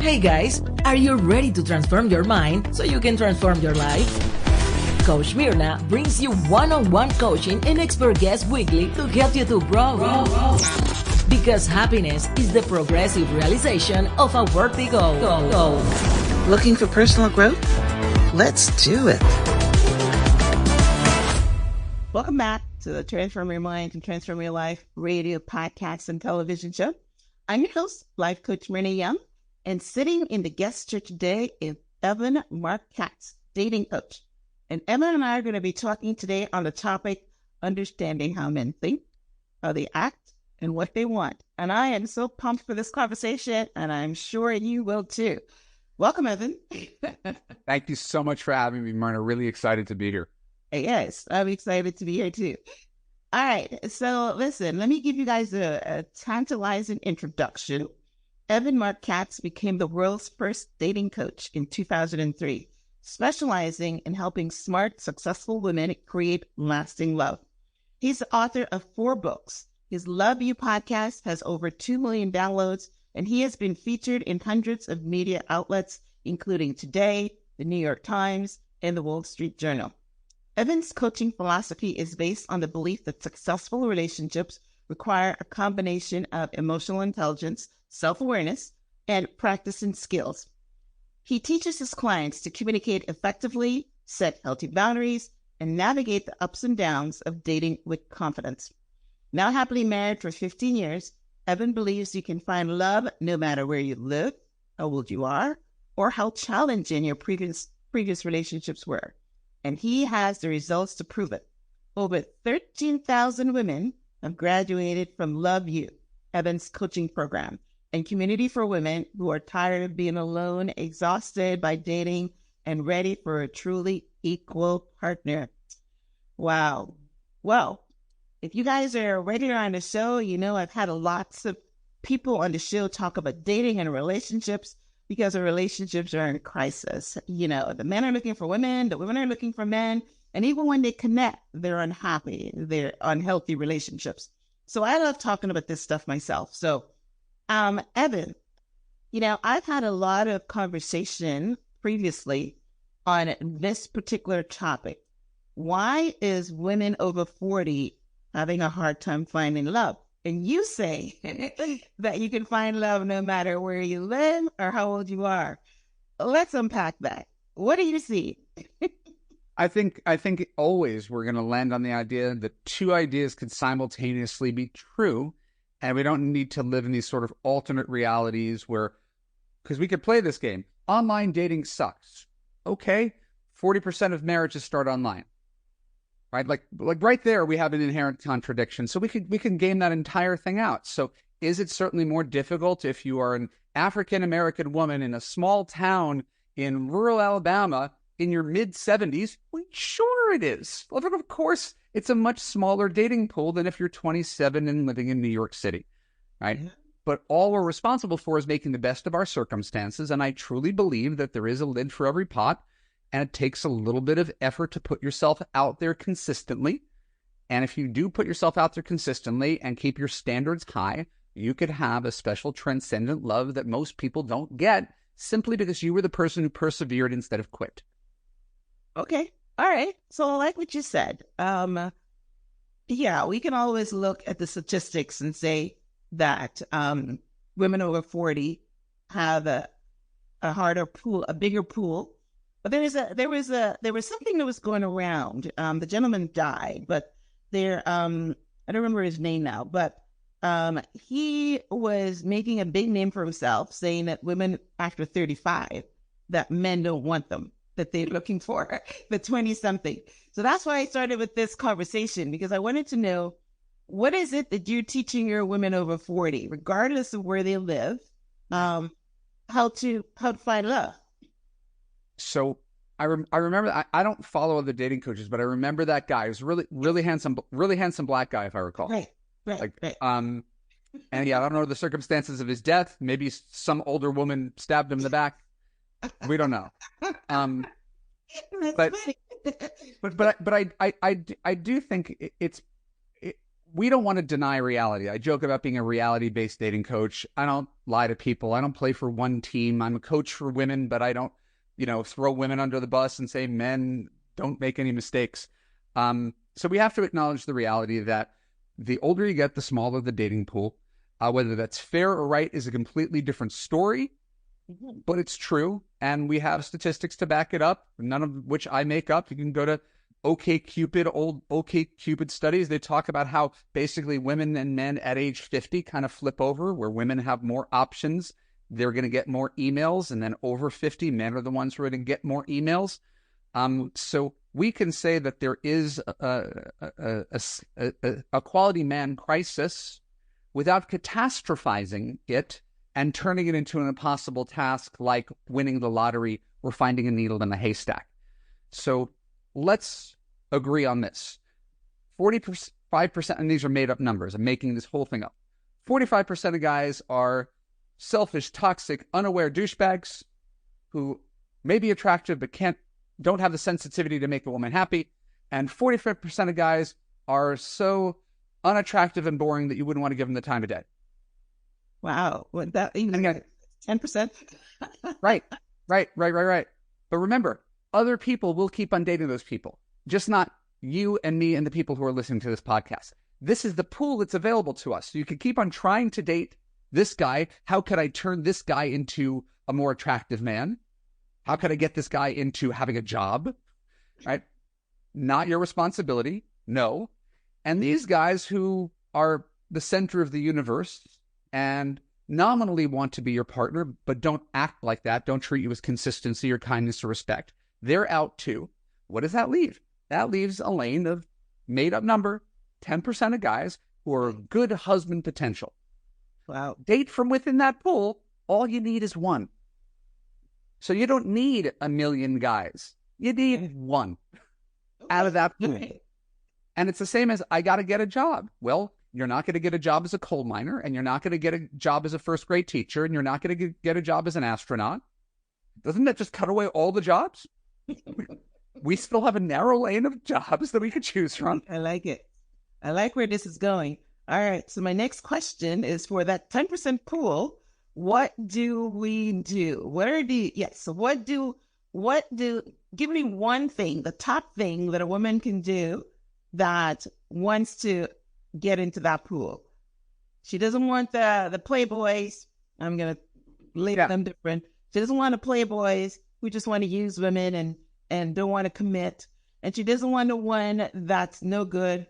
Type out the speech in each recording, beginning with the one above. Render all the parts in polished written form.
Hey guys, are you ready to transform your mind so you can transform your life? Coach Mirna brings you one-on-one coaching and expert guests weekly to help you to grow. Because happiness is the progressive realization of a worthy goal. Looking for personal growth? Let's do it. Welcome back to the Transform Your Mind and Transform Your Life radio, podcast, and television show. I'm your host, Life Coach Mirna Young, and sitting in the guest chair today is Evan Marquez, dating coach. And Evan and I are going to be talking today on the topic, understanding how men think, how they act, and what they want. And I am so pumped for this conversation, and I'm sure you will too. Welcome, Evan. Thank you so much for having me, Myrna. Really excited to be here. Yes, I'm excited to be here too. All right, so listen, let me give you guys a tantalizing introduction. Evan Marquez became the world's first dating coach in 2003, specializing in helping smart, successful women create lasting love. He's the author of 4 books. His Love You podcast has over 2 million downloads, and he has been featured in hundreds of media outlets, including Today, the New York Times, and the Wall Street Journal. Evan's coaching philosophy is based on the belief that successful relationships require a combination of emotional intelligence, self-awareness, and practicing skills. He teaches his clients to communicate effectively, set healthy boundaries, and navigate the ups and downs of dating with confidence. Now happily married for 15 years, Evan believes you can find love no matter where you live, how old you are, or how challenging your previous relationships were. And he has the results to prove it. Over 13,000 women have graduated from Love You, Evan's coaching program, and community for women who are tired of being alone, exhausted by dating, and ready for a truly equal partner. Wow. Well, if you guys are ready on the show, you know I've had lots of people on the show talk about dating and relationships, because the relationships are in crisis. You know, the men are looking for women, the women are looking for men, and even when they connect, they're unhappy, they're unhealthy relationships. So I love talking about this stuff myself. So, Evan, you know, I've had a lot of conversation previously on this particular topic. Why is women over 40 having a hard time finding love? And you say that you can find love no matter where you live or how old you are. Let's unpack that. What do you see? I think always we're going to land on the idea that 2 ideas can simultaneously be true, and we don't need to live in these sort of alternate realities where, because we could play this game. Online dating sucks. Okay, 40% of marriages start online. Right, like right there, we have an inherent contradiction. So we can game that entire thing out. So is it certainly more difficult if you are an African American woman in a small town in rural Alabama in your mid-70s? Well, sure it is. Well, of course, it's a much smaller dating pool than if you're 27 and living in New York City, right? Yeah. But all we're responsible for is making the best of our circumstances. And I truly believe that there is a lid for every pot. And it takes a little bit of effort to put yourself out there consistently. And if you do put yourself out there consistently and keep your standards high, you could have a special transcendent love that most people don't get simply because you were the person who persevered instead of quit. Okay. All right. So I like what you said. Yeah, we can always look at the statistics and say that women over 40 have a harder pool, a bigger pool. But there was something that was going around. The gentleman died, but I don't remember his name now, but he was making a big name for himself, saying that women after 35, that men don't want them, that they're looking for the 20-something. So that's why I started with this conversation, because I wanted to know, what is it that you're teaching your women over 40, regardless of where they live, how to find love? So I remember, I don't follow other dating coaches, but I remember that guy. He was really handsome black guy, if I recall. Right. And yeah, I don't know the circumstances of his death. Maybe some older woman stabbed him in the back. We don't know. But I do think we don't want to deny reality. I joke about being a reality-based dating coach. I don't lie to people. I don't play for one team. I'm a coach for women, but I don't, throw women under the bus and say men don't make any mistakes. So we have to acknowledge the reality that the older you get, the smaller the dating pool. Whether that's fair or right is a completely different story, but it's true. And we have statistics to back it up, none of which I make up. You can go to OkCupid, old OkCupid studies. They talk about how basically women and men at age 50 kind of flip over, where women have more options. They're going to get more emails. And then over 50, men are the ones who are going to get more emails. So we can say that there is a quality man crisis without catastrophizing it and turning it into an impossible task like winning the lottery or finding a needle in a haystack. So let's agree on this. 45%, and these are made up numbers. I'm making this whole thing up. 45% of guys are selfish, toxic, unaware douchebags who may be attractive but don't have the sensitivity to make a woman happy. And 45% of guys are so unattractive and boring that you wouldn't want to give them the time of day. Wow. Would that even 10%? Right. But remember, other people will keep on dating those people, just not you and me and the people who are listening to this podcast. This is the pool that's available to us. So you can keep on trying to date this guy. How could I turn this guy into a more attractive man? How could I get this guy into having a job? Right? Not your responsibility. No. And these guys who are the center of the universe and nominally want to be your partner, but don't act like that, don't treat you with consistency or kindness or respect, they're out too. What does that leave? That leaves a lane of made-up number, 10% of guys who are good husband potential. Wow. Date from within that pool, all you need is one. So you don't need a million guys. You need one out of that pool. And it's the same as, I got to get a job. Well, you're not going to get a job as a coal miner, and you're not going to get a job as a first grade teacher, and you're not going to get a job as an astronaut. Doesn't that just cut away all the jobs? We still have a narrow lane of jobs that we could choose from. I like it. I like where this is going. All right. So my next question is for that 10% pool. What do we do? Give me one thing, the top thing that a woman can do that wants to get into that pool. She doesn't want the playboys. I'm going to label them different. She doesn't want the playboys who just want to use women and don't want to commit. And she doesn't want the one that's no good,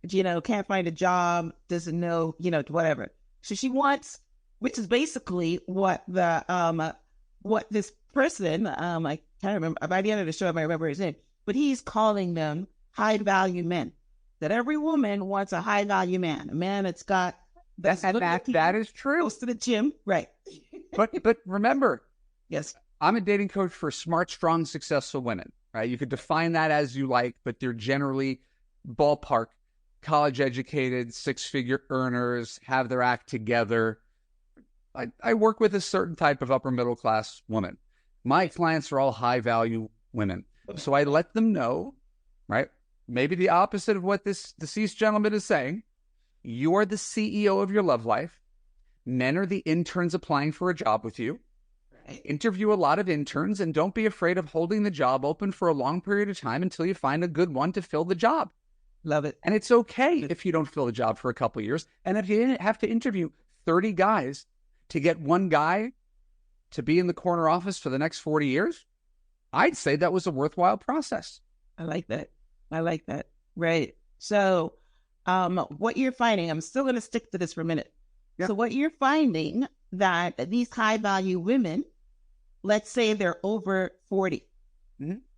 can't find a job, doesn't know, whatever. So she wants, which is basically what this person, I can't remember, by the end of the show, I might remember his name, but he's calling them high value men. That every woman wants a high value man, a man that's got that is true. Goes to the gym, right? But remember, yes, I'm a dating coach for smart, strong, successful women. Right? You could define that as you like, but they're generally ballpark, college educated, 6-figure earners, have their act together. I work with a certain type of upper middle class woman. My clients are all high value women, so I let them know, right? Maybe the opposite of what this deceased gentleman is saying. You are the CEO of your love life. Men are the interns applying for a job with you. Interview a lot of interns, and don't be afraid of holding the job open for a long period of time until you find a good one to fill the job. Love it. And it's okay if you don't fill the job for a couple of years. And if you have to interview 30 guys to get one guy to be in the corner office for the next 40 years, I'd say that was a worthwhile process. I like that. Right. So what you're finding, I'm still going to stick to this for a minute. Yeah. So what you're finding that these high value women, let's say they're over 40,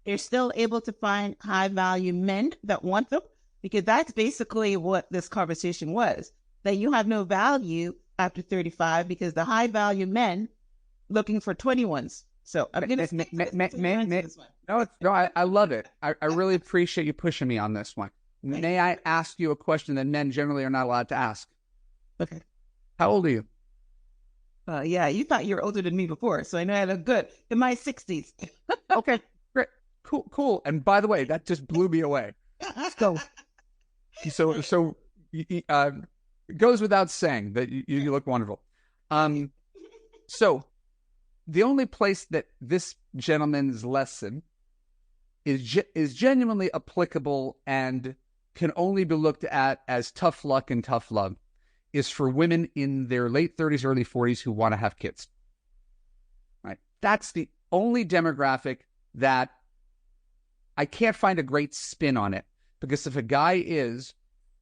they're still able to find high value men that want them, because that's basically what this conversation was, that you have no value after 35 because the high value men looking for 21s. So I'm going to I love it. I really appreciate you pushing me on this one. May I ask you a question that men generally are not allowed to ask? Okay. How old are you? Yeah, you thought you were older than me before, so I know I look good. In my 60s. Okay, great. Cool. And by the way, that just blew me away. So it goes without saying that you look wonderful. So the only place that this gentleman's lesson is genuinely applicable and can only be looked at as tough luck and tough love is for women in their late 30s, early 40s who want to have kids. Right? That's the only demographic that I can't find a great spin on it. Because if a guy is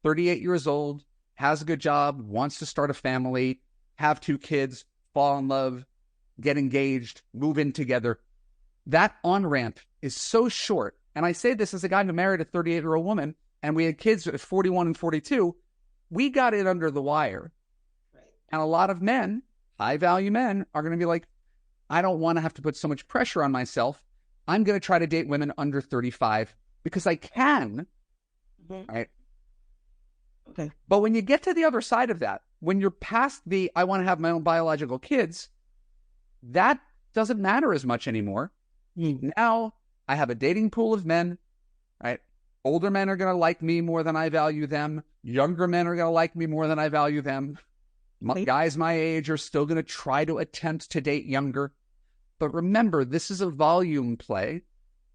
38 years old, has a good job, wants to start a family, have 2 kids, fall in love, get engaged, move in together, that on-ramp is so short. And I say this as a guy who married a 38-year-old woman, and we had kids at 41 and 42. We got it under the wire. Right. And a lot of men, high-value men, are going to be like, I don't want to have to put so much pressure on myself. I'm going to try to date women under 35 because I can. Mm-hmm. Right? Okay. But when you get to the other side of that, when you're past the I want to have my own biological kids, that doesn't matter as much anymore. Now I have a dating pool of men, right? Older men are going to like me more than I value them. Younger men are going to like me more than I value them. Guys my age are still going to try to attempt to date younger. But remember, this is a volume play.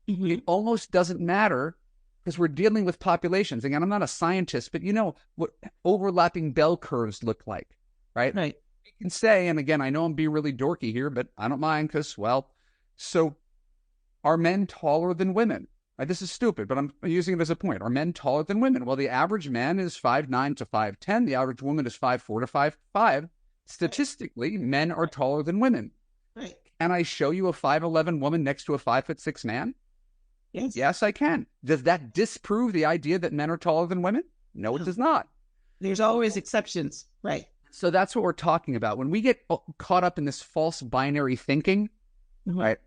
Mm-hmm. It almost doesn't matter because we're dealing with populations. Again, I'm not a scientist, but you know what overlapping bell curves look like, right? Right. You can say, and again, I know I'm being really dorky here, but I don't mind because, well, so are men taller than women? Right, this is stupid, but I'm using it as a point. Are men taller than women? Well, the average man is 5'9" to 5'10". The average woman is 5'4" to 5'5". Statistically, men are taller than women. Right. Can I show you a 5'11" woman next to a 5'6" man? Yes. Yes, I can. Does that disprove the idea that men are taller than women? No, it does not. There's always exceptions. Right. So that's what we're talking about. When we get caught up in this false binary thinking, mm-hmm. right?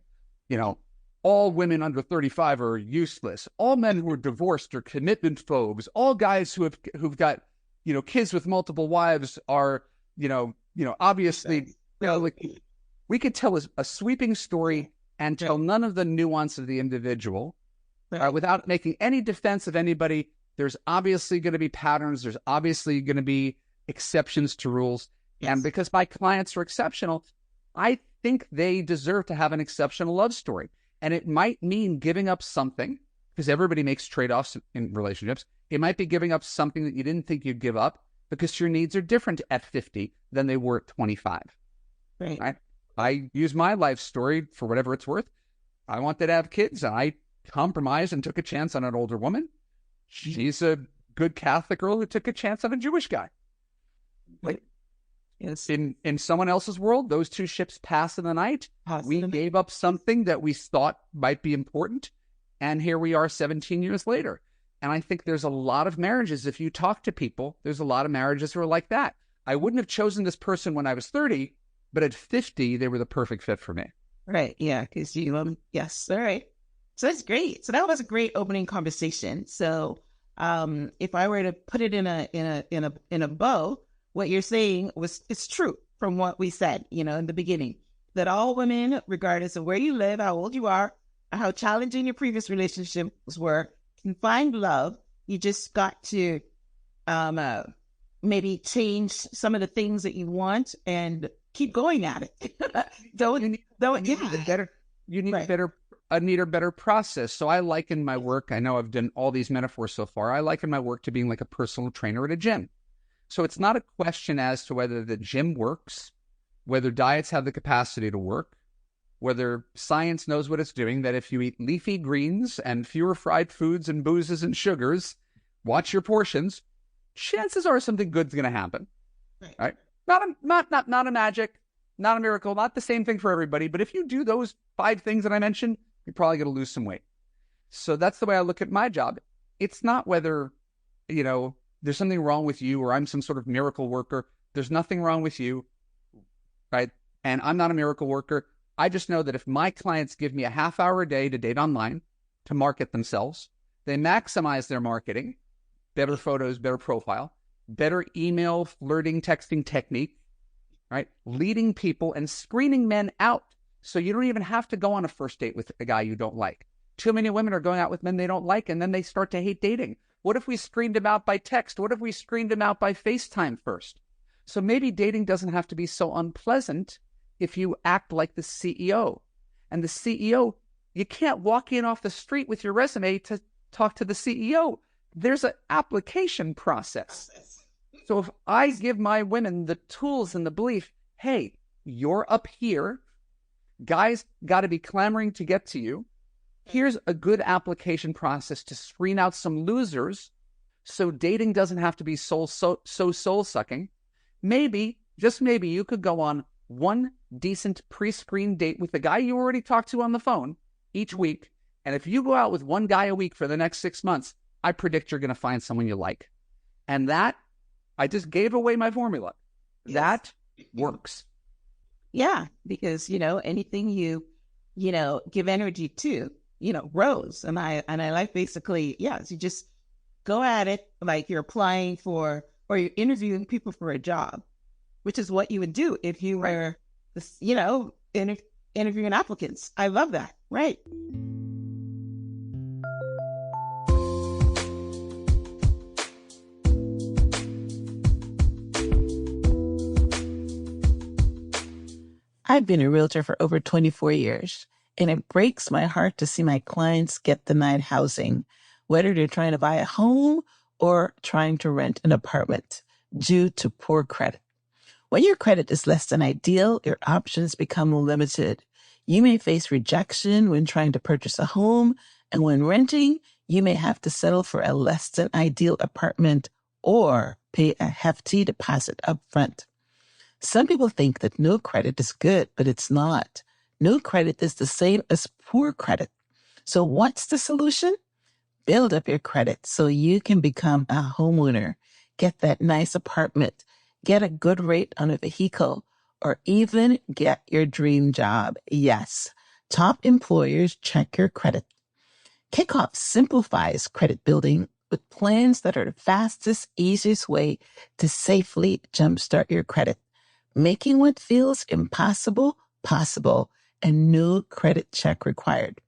You know, all women under 35 are useless. All men who are divorced are commitment phobes. All guys who've got, you know, kids with multiple wives are, you know, obviously, you know, like we could tell a sweeping story and tell none of the nuance of the individual without making any defense of anybody. There's obviously going to be patterns. There's obviously going to be exceptions to rules. Yes. And because my clients are exceptional, I think they deserve to have an exceptional love story. And it might mean giving up something, because everybody makes trade-offs in relationships. It might be giving up something that you didn't think you'd give up because your needs are different at 50 than they were at 25. Right? I use my life story for whatever it's worth. I wanted to have kids, and I compromised and took a chance on an older woman. She's a good Catholic girl who took a chance on a Jewish guy. Like, yes. In someone else's world, those two ships pass in the night. We gave up something that we thought might be important, and here we are 17 years later. And I think there's a lot of marriages, if you talk to people, there's a lot of marriages who are like that. I wouldn't have chosen this person when I was 30, but at 50, they were the perfect fit for me. Right, yeah, because yes, all right. So that's great. So that was a great opening conversation. So if I were to put it in a bow, what you're saying it's true from what we said, in the beginning, that all women, regardless of where you live, how old you are, how challenging your previous relationships were, can find love. You just got to maybe change some of the things that you want and keep going at it. You need a better process. So I liken my work. I know I've done all these metaphors so far. I liken my work to being like a personal trainer at a gym. So it's not a question as to whether the gym works, whether diets have the capacity to work, whether science knows what it's doing, that if you eat leafy greens and fewer fried foods and boozes and sugars, watch your portions, chances are something good's going to happen. Right? Not a magic, not a miracle, not the same thing for everybody. But if you do those 5 things that I mentioned, you're probably going to lose some weight. So that's the way I look at my job. It's not whether, there's something wrong with you or I'm some sort of miracle worker. There's nothing wrong with you, right? And I'm not a miracle worker. I just know that if my clients give me a half hour a day to date online, to market themselves, they maximize their marketing, better photos, better profile, better email, flirting, texting technique, right? Leading people and screening men out. So you don't even have to go on a first date with a guy you don't like. Too many women are going out with men they don't like, and then they start to hate dating. What if we screened him out by text? What if we screened him out by FaceTime first? So maybe dating doesn't have to be so unpleasant if you act like the CEO. And the CEO, you can't walk in off the street with your resume to talk to the CEO. There's an application process. So if I give my women the tools and the belief, hey, you're up here, guys got to be clamoring to get to you. Here's a good application process to screen out some losers so dating doesn't have to be so soul-sucking. Maybe, just maybe, you could go on one decent pre-screen date with the guy you already talked to on the phone each week. And if you go out with one guy a week for the next 6 months, I predict you're going to find someone you like. And that, I just gave away my formula. Yes. That works. Yeah, because, anything you give energy to, grows. And I like basically, so you just go at it like you're applying for, or you're interviewing people for a job, which is what you would do if you were, interviewing applicants. I love that. Right. I've been a realtor for over 24 years, and it breaks my heart to see my clients get denied housing, whether they're trying to buy a home or trying to rent an apartment, due to poor credit. When your credit is less than ideal, your options become limited. You may face rejection when trying to purchase a home, and when renting, you may have to settle for a less than ideal apartment or pay a hefty deposit up front. Some people think that no credit is good, but it's not. No credit is the same as poor credit. So what's the solution? Build up your credit so you can become a homeowner, get that nice apartment, get a good rate on a vehicle, or even get your dream job. Yes, top employers check your credit. Kickoff simplifies credit building with plans that are the fastest, easiest way to safely jumpstart your credit, making what feels impossible possible, and no credit check required.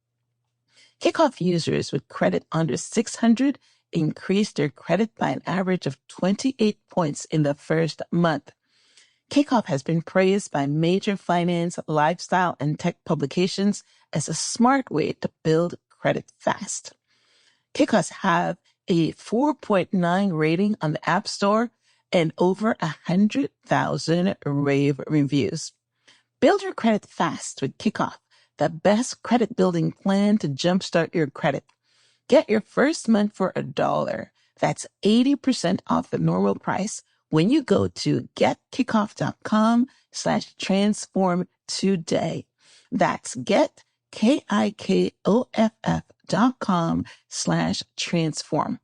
Kickoff users with credit under 600 increased their credit by an average of 28 points in the first month. Kickoff has been praised by major finance, lifestyle, and tech publications as a smart way to build credit fast. Kickoffs have a 4.9 rating on the App Store and over 100,000 rave reviews. Build your credit fast with Kickoff, the best credit building plan to jumpstart your credit. Get your first month for $1. That's 80% off the normal price when you go to getkickoff.com/transform today. That's getkickoff.com/transform.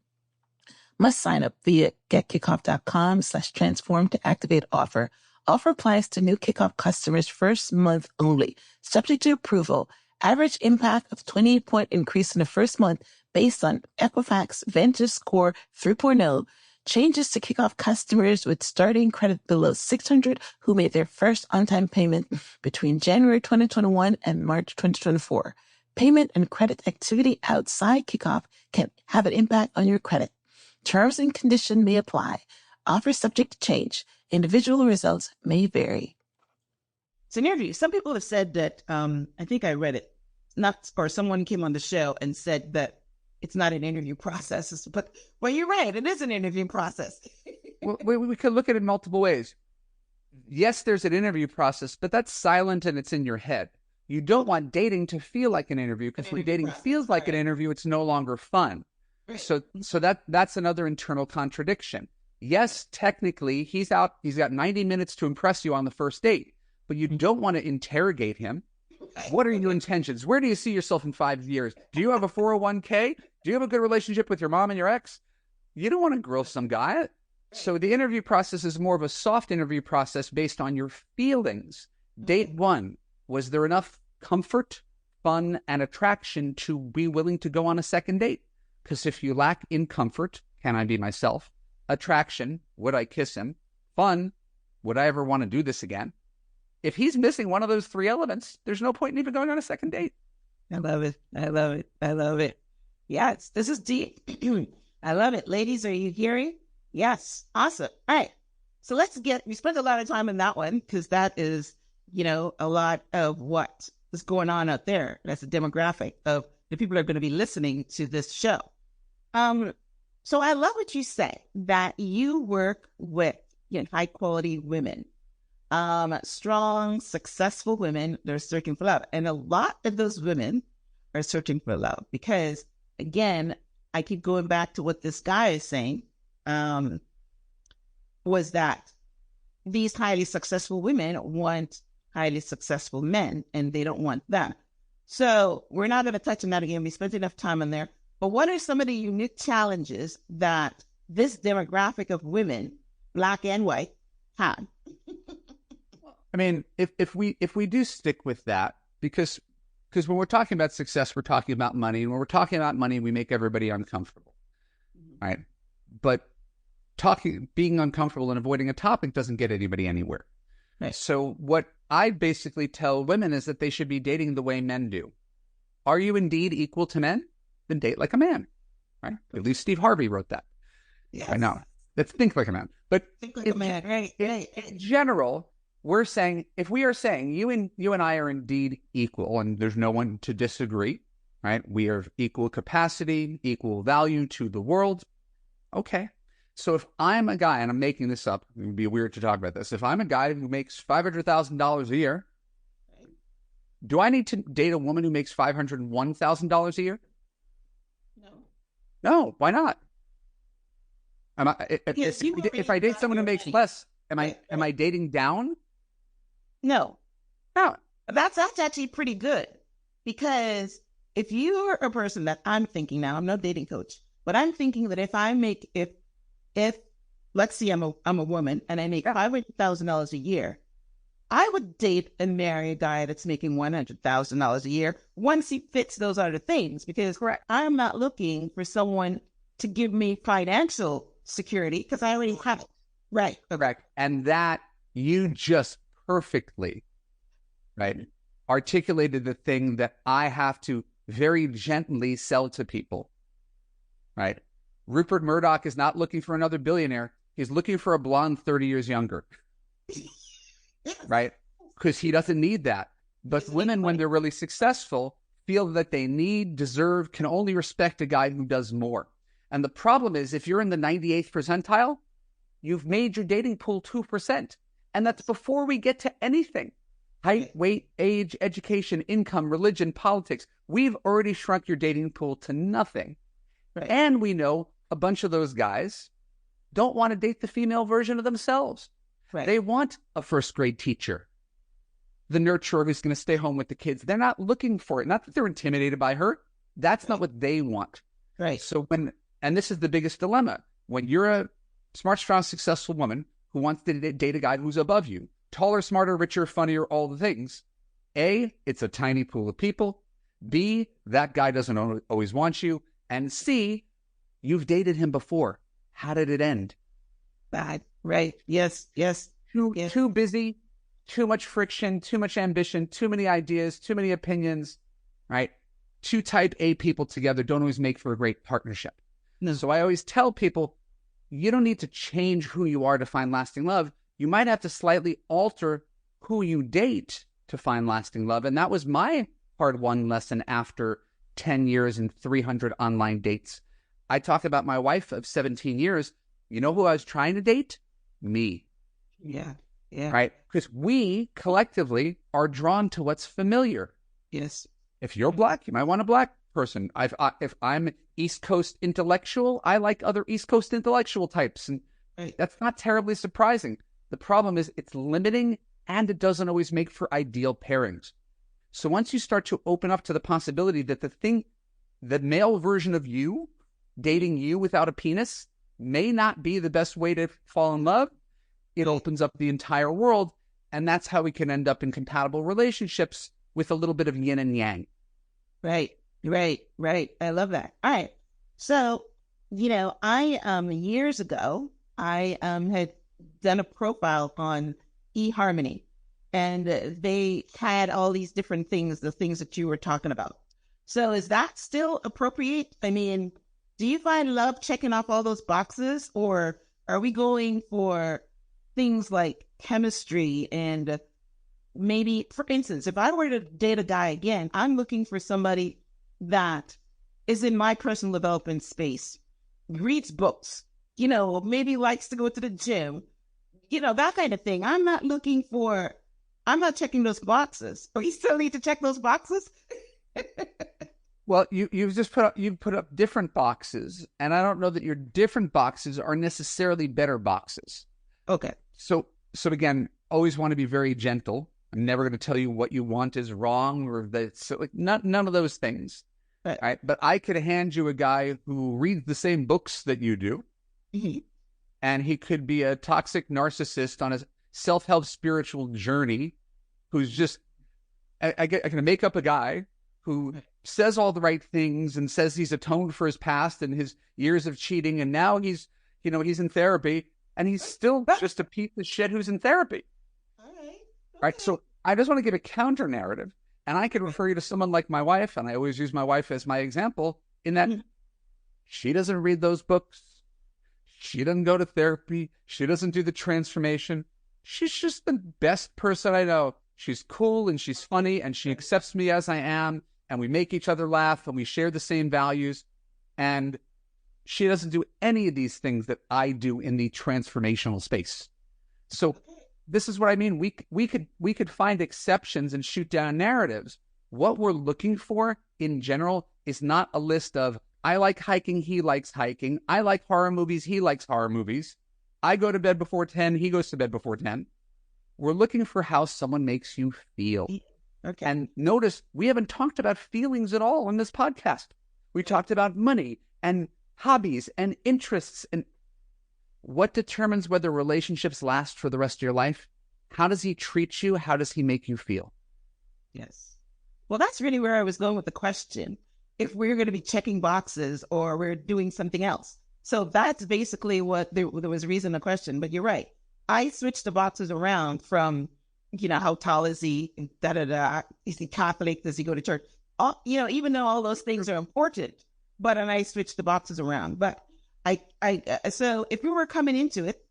Must sign up via getkickoff.com/transform to activate offer. Offer applies to new Kickoff customers first month only. Subject to approval. Average impact of 28-point increase in the first month based on Equifax Venture Score 3.0. Changes to Kickoff customers with starting credit below 600 who made their first on-time payment between January 2021 and March 2024. Payment and credit activity outside Kickoff can have an impact on your credit. Terms and conditions may apply. Offer subject to change. Individual results may vary. It's an interview. Some people have said that, I think I read it, or someone came on the show and said that it's not an interview process. But, well, you're right. It is an interview process. Well, we could look at it in multiple ways. Yes, there's an interview process, but that's silent and it's in your head. You don't want dating to feel like an interview, because when dating feels like an interview, it's no longer fun. Right. So that's another internal contradiction. Yes, technically, he's got 90 minutes to impress you on the first date, but you don't want to interrogate him. What are your intentions? Where do you see yourself in 5 years? Do you have a 401k? Do you have a good relationship with your mom and your ex? You don't want to grill some guy. So the interview process is more of a soft interview process based on your feelings. Date one, was there enough comfort, fun, and attraction to be willing to go on a second date? Because if you lack in comfort, can I be myself? Attraction, would I kiss him? Fun, would I ever want to do this again? If he's missing one of those three elements, there's no point in even going on a second date. I love it. I love it. I love it. Yes, this is deep. I love it. Ladies, are you hearing? Yes. Awesome. All right. So we spent a lot of time on that one because that is, a lot of what is going on out there. That's a demographic of the people that are going to be listening to this show. So I love what you say that you work with high quality women, strong, successful women that are searching for love. And a lot of those women are searching for love because, again, I keep going back to what this guy is saying, was that these highly successful women want highly successful men and they don't want them. So we're not going to touch on that again. We spent enough time on there. But what are some of the unique challenges that this demographic of women, Black and white, had? I mean, if we do stick with that, because when we're talking about success, we're talking about money. And when we're talking about money, we make everybody uncomfortable, right? But being uncomfortable and avoiding a topic doesn't get anybody anywhere. Right. So what I basically tell women is that they should be dating the way men do. Are you indeed equal to men? Then date like a man, right? At least Steve Harvey wrote that. Yes. I know. Let's think like a man. But think like a man, right? In general, we're saying, if we are saying you and I are indeed equal, and there's no one to disagree, right? We are equal capacity, equal value to the world. Okay. So if I'm a guy, and I'm making this up, it would be weird to talk about this. If I'm a guy who makes $500,000 a year, do I need to date a woman who makes $501,000 a year? No, why not? If I date someone who makes less, am I dating down? No. No. That's actually pretty good because if you're a person that I'm thinking now, I'm no dating coach, but I'm thinking that if let's see, I'm a woman and I make $500,000 a year, I would date and marry a guy that's making $100,000 a year once he fits those other things, because I'm not looking for someone to give me financial security because I already have it. Right. Correct. And that you just perfectly, right, articulated the thing that I have to very gently sell to people, right? Rupert Murdoch is not looking for another billionaire. He's looking for a blonde 30 years younger. Right? Because he doesn't need that. But women, when they're really successful, feel that they need, deserve, can only respect a guy who does more. And the problem is, if you're in the 98th percentile, you've made your dating pool 2%. And that's before we get to anything. Height, weight, age, education, income, religion, politics. We've already shrunk your dating pool to nothing. Right. And we know a bunch of those guys don't want to date the female version of themselves. Right. They want a first grade teacher, the nurturer who's going to stay home with the kids. They're not looking for it. Not that they're intimidated by her. That's not what they want. Right. So and this is the biggest dilemma. When you're a smart, strong, successful woman who wants to date a guy who's above you, taller, smarter, richer, funnier, all the things, A, it's a tiny pool of people. B, that guy doesn't always want you. And C, you've dated him before. How did it end? Bad. Right. Yes. Too busy, too much friction, too much ambition, too many ideas, too many opinions, right? Two type A people together don't always make for a great partnership. No. So I always tell people, you don't need to change who you are to find lasting love. You might have to slightly alter who you date to find lasting love. And that was my hard-won lesson after 10 years and 300 online dates. I talk about my wife of 17 years. You know who I was trying to date? Me. Yeah. Right? Because we collectively are drawn to what's familiar. Yes. If you're Black, you might want a Black person. If I'm East Coast intellectual, I like other East Coast intellectual types. And that's not terribly surprising. The problem is it's limiting and it doesn't always make for ideal pairings. So once you start to open up to the possibility that the male version of you, dating you without a penis, may not be the best way to fall in love, it opens up the entire world. And that's how we can end up in compatible relationships with a little bit of yin and yang. Right. I love that. All right. So, I, years ago, I had done a profile on eHarmony, and they had all these different things, the things that you were talking about. So is that still appropriate? I mean, Do you find love checking off all those boxes, or are we going for things like chemistry and maybe, for instance, if I were to date a guy again, I'm looking for somebody that is in my personal development space, reads books, maybe likes to go to the gym, that kind of thing. I'm not checking those boxes. Or you still need to check those boxes? Well, you've put up different boxes, and I don't know that your different boxes are necessarily better boxes. Okay. So again, always want to be very gentle. I'm never going to tell you what you want is wrong or that. So like none of those things. Right. But I could hand you a guy who reads the same books that you do, Mm-hmm. and he could be a toxic narcissist on a self-help spiritual journey, who's just I can make up a guy who says all the right things and says he's atoned for his past and his years of cheating, and now he's in therapy, and he's still just a piece of shit who's in therapy. All right. Okay. Right. So I just want to give a counter narrative, and I could refer you to someone like my wife, and I always use my wife as my example in that she doesn't read those books. She doesn't go to therapy. She doesn't do the transformation. She's just the best person I know. She's cool and she's funny and she accepts me as I am, and we make each other laugh and we share the same values. And she doesn't do any of these things that I do in the transformational space. So this is what I mean. We could find exceptions and shoot down narratives. What we're looking for in general is not a list of, I like hiking, he likes hiking. I like horror movies, he likes horror movies. I go to bed before 10, he goes to bed before 10. We're looking for how someone makes you feel. Okay. And notice, we haven't talked about feelings at all in this podcast. We talked about money and hobbies and interests. And what determines whether relationships last for the rest of your life? How does he treat you? How does he make you feel? Yes. Well, that's really where I was going with the question. If we're going to be checking boxes or we're doing something else. So that's basically what there was a reason the question, but you're right. I switched the boxes around from, how tall is he? Is he Catholic? Does he go to church? Even though all those things are important, but and I switched the boxes around. But so if we were coming into it,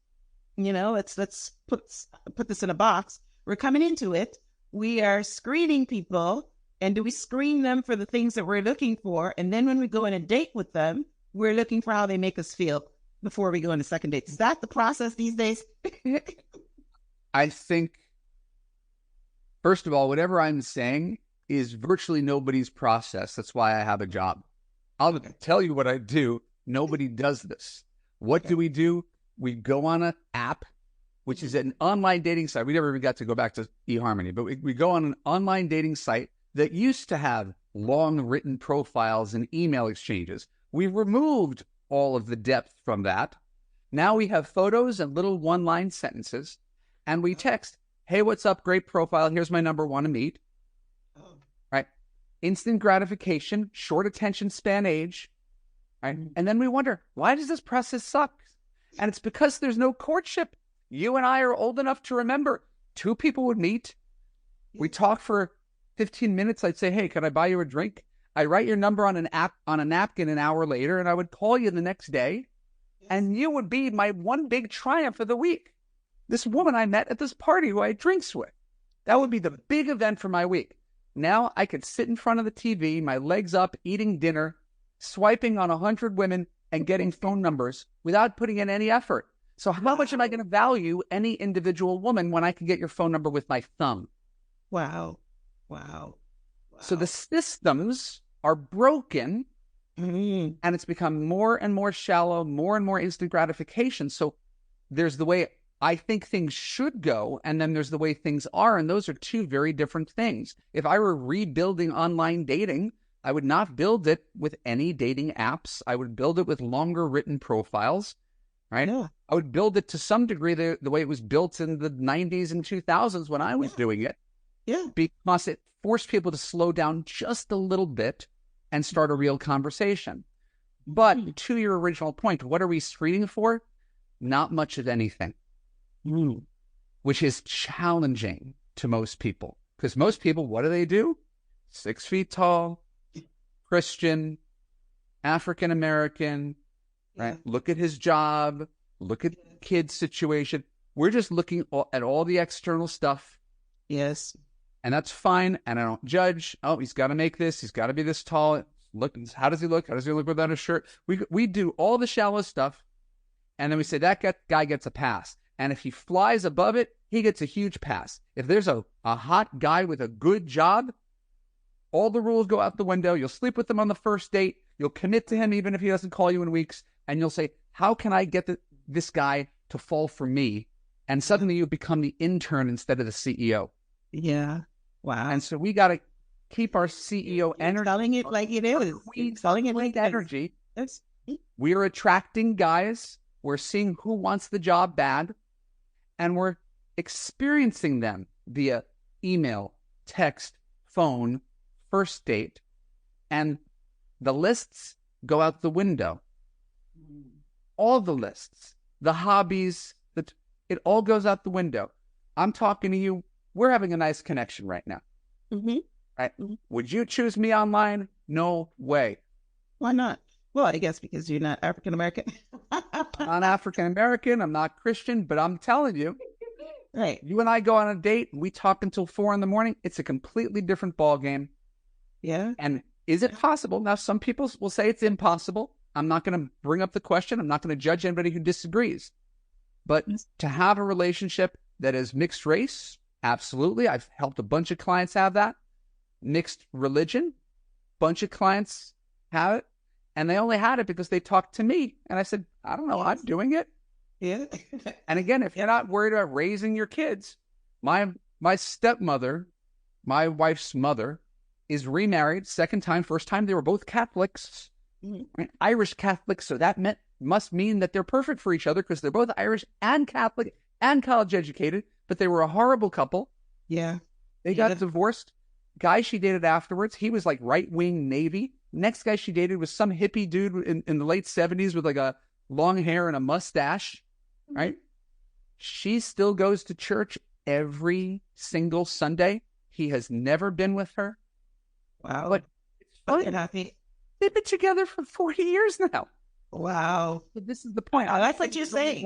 let's put this in a box. We're coming into it. We are screening people. And do we screen them for the things that we're looking for? And then when we go on a date with them, we're looking for how they make us feel before we go on a second date. Is that the process these days? I think, first of all, whatever I'm saying is virtually nobody's process. That's why I have a job. I'll tell you what I do. Nobody does this. What do? We go on an app, which is an online dating site. We never even got to go back to eHarmony, but we go on an online dating site that used to have long written profiles and email exchanges. We've removed all of the depth from that. Now we have photos and little one-line sentences, and we text, hey, what's up? Great profile. Here's my number, want to meet. Right? Instant gratification, short attention span age. Right? And then we wonder, why does this process suck? And it's because there's no courtship. You and I are old enough to remember two people would meet. We talk for 15 minutes. I'd say, hey, could I buy you a drink? I'd write your number on a napkin an hour later, and I would call you the next day, and you would be my one big triumph of the week. This woman I met at this party who I had drinks with. That would be the big event for my week. Now I could sit in front of the TV, my legs up, eating dinner, swiping on 100 women and getting phone numbers without putting in any effort. So how much am I going to value any individual woman when I can get your phone number with my thumb? Wow. So the systems are broken, and it's become more and more shallow, more and more instant gratification. So there's the way I think things should go, and then there's the way things are, and those are two very different things. If I were rebuilding online dating, I would not build it with any dating apps. I would build it with longer written profiles, right? Yeah. I would build it to some degree the way it was built in the 90s and 2000s when I was doing it. Yeah. Because it forced people to slow down just a little bit and start a real conversation. But to your original point, what are we screening for? Not much of anything, which is challenging to most people. Because most people, what do? 6 feet tall, Christian, African American, right? Look at his job, look at the kid's situation. We're just looking at all the external stuff. Yes. And that's fine. And I don't judge. Oh, he's got to make this. He's got to be this tall. Look, how does he look? How does he look without a shirt? We do all the shallow stuff. And then we say that guy gets a pass. And if he flies above it, he gets a huge pass. If there's a hot guy with a good job, all the rules go out the window. You'll sleep with him on the first date. You'll commit to him even if he doesn't call you in weeks. And you'll say, how can I get this guy to fall for me? And suddenly you become the intern instead of the CEO. Yeah. Wow. And so we got to keep our CEO energy. Telling it like it is. Telling it like energy. We are attracting guys. We're seeing who wants the job bad. And we're experiencing them via email, text, phone, first date. And the lists go out the window. All the lists, the hobbies, it all goes out the window. I'm talking to you. We're having a nice connection right now. Mm-hmm. Right? Mm-hmm. Would you choose me online? No way. Why not? Well, I guess because you're not African American. I'm not African American. I'm not Christian, but I'm telling you, right? You and I go on a date. We talk until 4 a.m. It's a completely different ball game. Yeah. And is it possible? Now, some people will say it's impossible. I'm not going to bring up the question. I'm not going to judge anybody who disagrees. But to have a relationship that is mixed race, absolutely. I've helped a bunch of clients have that. Mixed religion, bunch of clients have it. And they only had it because they talked to me. And I said, I don't know, I'm doing it. Yeah. And again, if you're not worried about raising your kids, my stepmother, my wife's mother, is remarried, second time, first time. They were both Catholics, right? Irish Catholics. So that must mean that they're perfect for each other because they're both Irish and Catholic and college educated, but they were a horrible couple. Yeah. They got divorced. Guy she dated afterwards, he was like right-wing Navy. Next guy she dated was some hippie dude in the late 70s with like a long hair and a mustache, right? She still goes to church every single Sunday. He has never been with her. Wow. But it's fun. Happy. They've been together for 40 years now. Wow. But this is the point. Oh, that's what you're saying.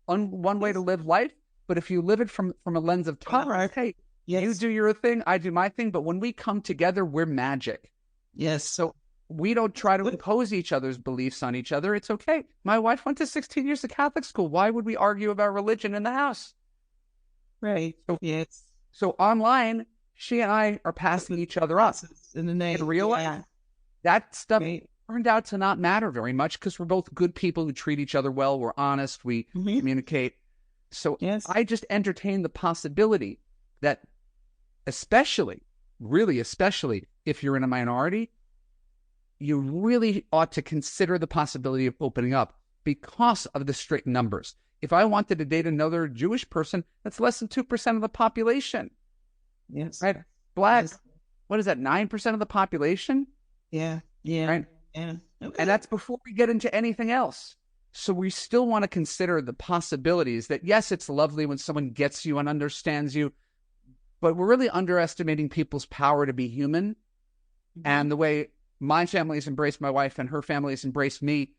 One way to live life, but if you live it from a lens of tolerance, hey, yes, you do your thing, I do my thing, but when we come together, we're magic. Yes. So we don't try to impose each other's beliefs on each other. It's okay. My wife went to 16 years of Catholic school. Why would we argue about religion in the house? Right. So, yes. So online, she and I are passing each other up. In the name. In real life, that stuff turned out to not matter very much because we're both good people who treat each other well. We're honest. We communicate. So I just entertain the possibility that especially if you're in a minority, you really ought to consider the possibility of opening up because of the strict numbers. If I wanted to date another Jewish person, that's less than 2% of the population. Yes. Right? Black, what is that, 9% of the population? Yeah. Yeah. Right? Yeah. Okay. And that's before we get into anything else. So we still want to consider the possibilities that, yes, it's lovely when someone gets you and understands you, but we're really underestimating people's power to be human. And the way my family has embraced my wife and her family has embraced me,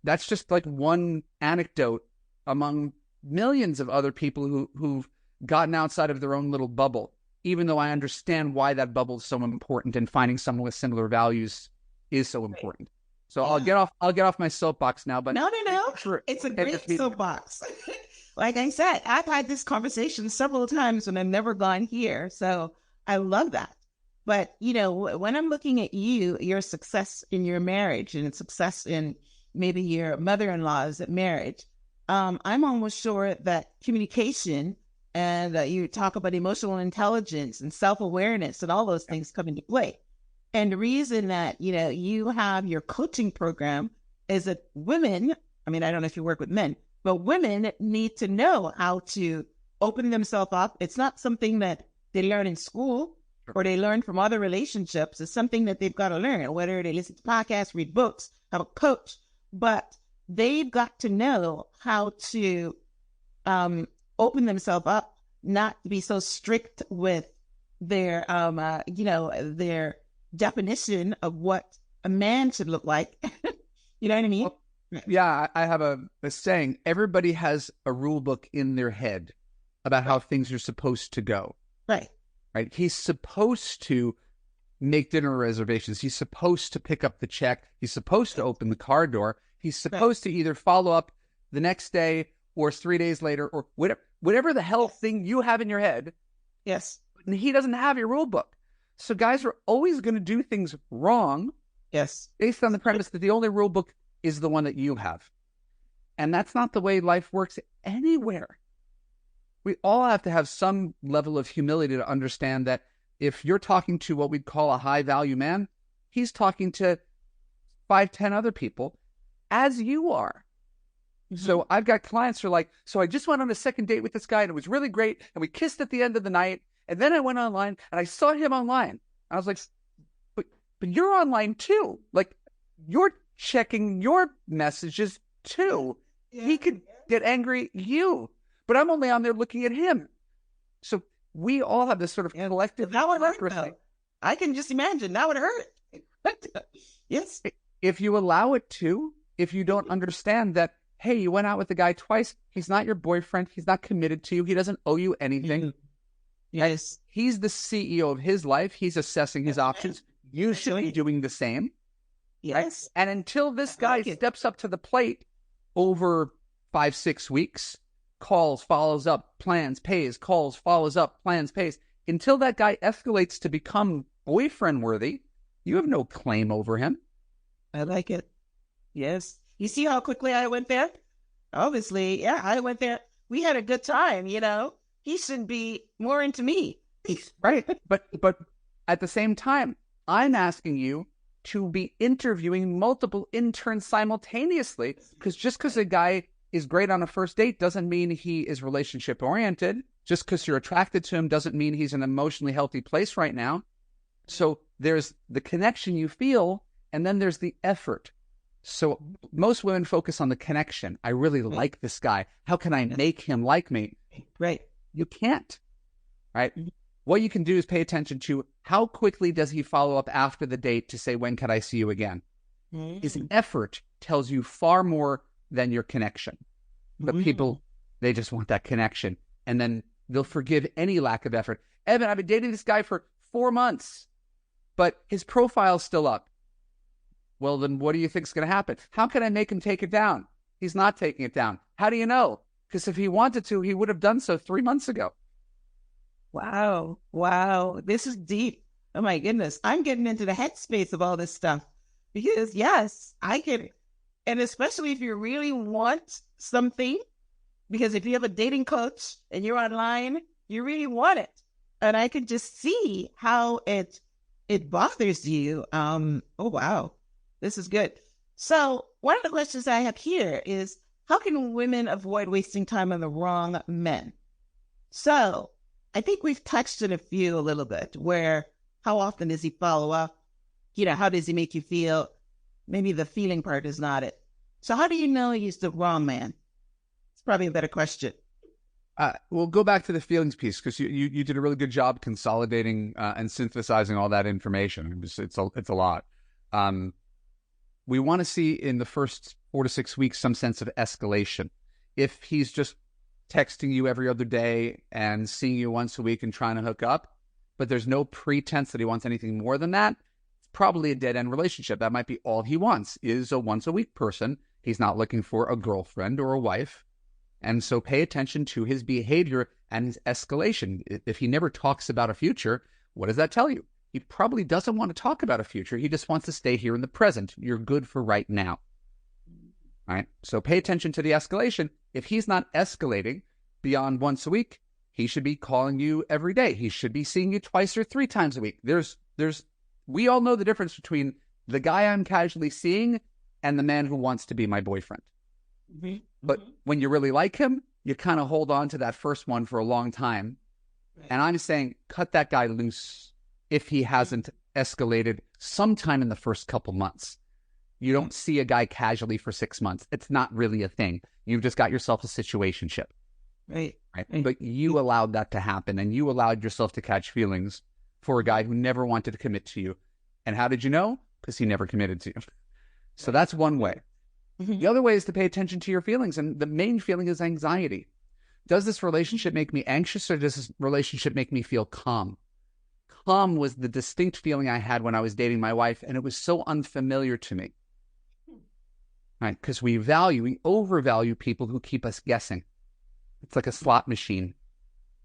that's just like one anecdote among millions of other people who've gotten outside of their own little bubble, even though I understand why that bubble is so important and finding someone with similar values is so important. So I'll get off my soapbox now, but no. It's a great soapbox. Like I said, I've had this conversation several times when I've never gone here. So I love that. But, when I'm looking at your success in your marriage and success in maybe your mother-in-law's marriage, I'm almost sure that communication and you talk about emotional intelligence and self-awareness and all those things come into play. And the reason that, you have your coaching program is that women, I don't know if you work with men, but women need to know how to open themselves up. It's not something that they learn in school or they learn from other relationships. It's something that they've got to learn, whether they listen to podcasts, read books, have a coach, but they've got to know how to open themselves up, not to be so strict with their, their definition of what a man should look like. You know what I mean? Well, yeah, I have a saying. Everybody has a rule book in their head about how things are supposed to go. Right. Right? He's supposed to make dinner reservations. He's supposed to pick up the check. He's supposed to open the car door. He's supposed to either follow up the next day or 3 days later or whatever the hell thing you have in your head. Yes. And he doesn't have your rule book. So guys are always going to do things wrong. Yes. Based on the premise that the only rule book is the one that you have. And that's not the way life works anywhere. We all have to have some level of humility to understand that if you're talking to what we'd call a high value man, he's talking to 5, 10 other people as you are. Mm-hmm. So I've got clients who are like, so I just went on a second date with this guy and it was really great. And we kissed at the end of the night. And then I went online and I saw him online. I was like, but you're online too. Like you're checking your messages too. Yeah. He could get angry at you, but I'm only on there looking at him. So we all have this sort of collective. That would hurt. I can just imagine that would hurt. Yes. If you allow it to, if you don't understand that, hey, you went out with the guy twice. He's not your boyfriend. He's not committed to you. He doesn't owe you anything. Mm-hmm. Yes. He's the CEO of his life. He's assessing his options. You should be doing the same. Yes. Right? And until this guy steps up to the plate over 5, 6 weeks, calls, follows up, plans, pays, calls, follows up, plans, pays. Until that guy escalates to become boyfriend worthy, you have no claim over him. I like it. Yes. You see how quickly I went there? Obviously, yeah, I went there. We had a good time, you know. He shouldn't be more into me. Right. But at the same time, I'm asking you to be interviewing multiple interns simultaneously, because just because a guy is great on a first date doesn't mean he is relationship oriented. Just because you're attracted to him doesn't mean he's in an emotionally healthy place right now. So there's the connection you feel, and then there's the effort. So most women focus on the connection. I really like this guy. How can I make him like me? Right. You can't. Right. What you can do is pay attention to how quickly does he follow up after the date to say, when can I see you again? His effort tells you far more than your connection. But people, they just want that connection. And then they'll forgive any lack of effort. Evan, I've been dating this guy for 4 months, but his profile's still up. Well, then what do you think is going to happen? How can I make him take it down? He's not taking it down. How do you know? Because if he wanted to, he would have done so 3 months ago. Wow. Wow. This is deep. Oh my goodness. I'm getting into the headspace of all this stuff because yes, I can. And especially if you really want something, because if you have a dating coach and you're online, you really want it. And I could just see how it bothers you. Oh, wow. This is good. So one of the questions I have here is, how can women avoid wasting time on the wrong men? So I think we've touched on a few a little bit, where how often does he follow up? You know, how does he make you feel? Maybe the feeling part is not it. So how do you know he's the wrong man? It's probably a better question. We'll go back to the feelings piece, because you did a really good job consolidating and synthesizing all that information. It's a lot. We want to see in the first 4 to 6 weeks some sense of escalation. If he's just texting you every other day and seeing you once a week and trying to hook up, but there's no pretense that he wants anything more than that, it's probably a dead-end relationship. That might be all he wants, is a once-a-week person. He's not looking for a girlfriend or a wife. And so pay attention to his behavior and his escalation. If he never talks about a future, what does that tell you? He probably doesn't want to talk about a future. He just wants to stay here in the present. You're good for right now. All right. So pay attention to the escalation. If he's not escalating beyond once a week, he should be calling you every day. He should be seeing you 2 or 3 times a week. We all know the difference between the guy I'm casually seeing and the man who wants to be my boyfriend. Mm-hmm. But when you really like him, you kind of hold on to that first one for a long time. Right. And I'm saying, cut that guy loose if he hasn't escalated sometime in the first couple months. You don't see a guy casually for 6 months. It's not really a thing. You've just got yourself a situationship. Right. But you allowed that to happen, and you allowed yourself to catch feelings for a guy who never wanted to commit to you. And how did you know? because he never committed to you. So that's one way. The other way is to pay attention to your feelings. And the main feeling is anxiety. Does this relationship make me anxious, or does this relationship make me feel calm? Calm was the distinct feeling I had when I was dating my wife, and it was so unfamiliar to me. Right? Because we overvalue people who keep us guessing. It's like a slot machine.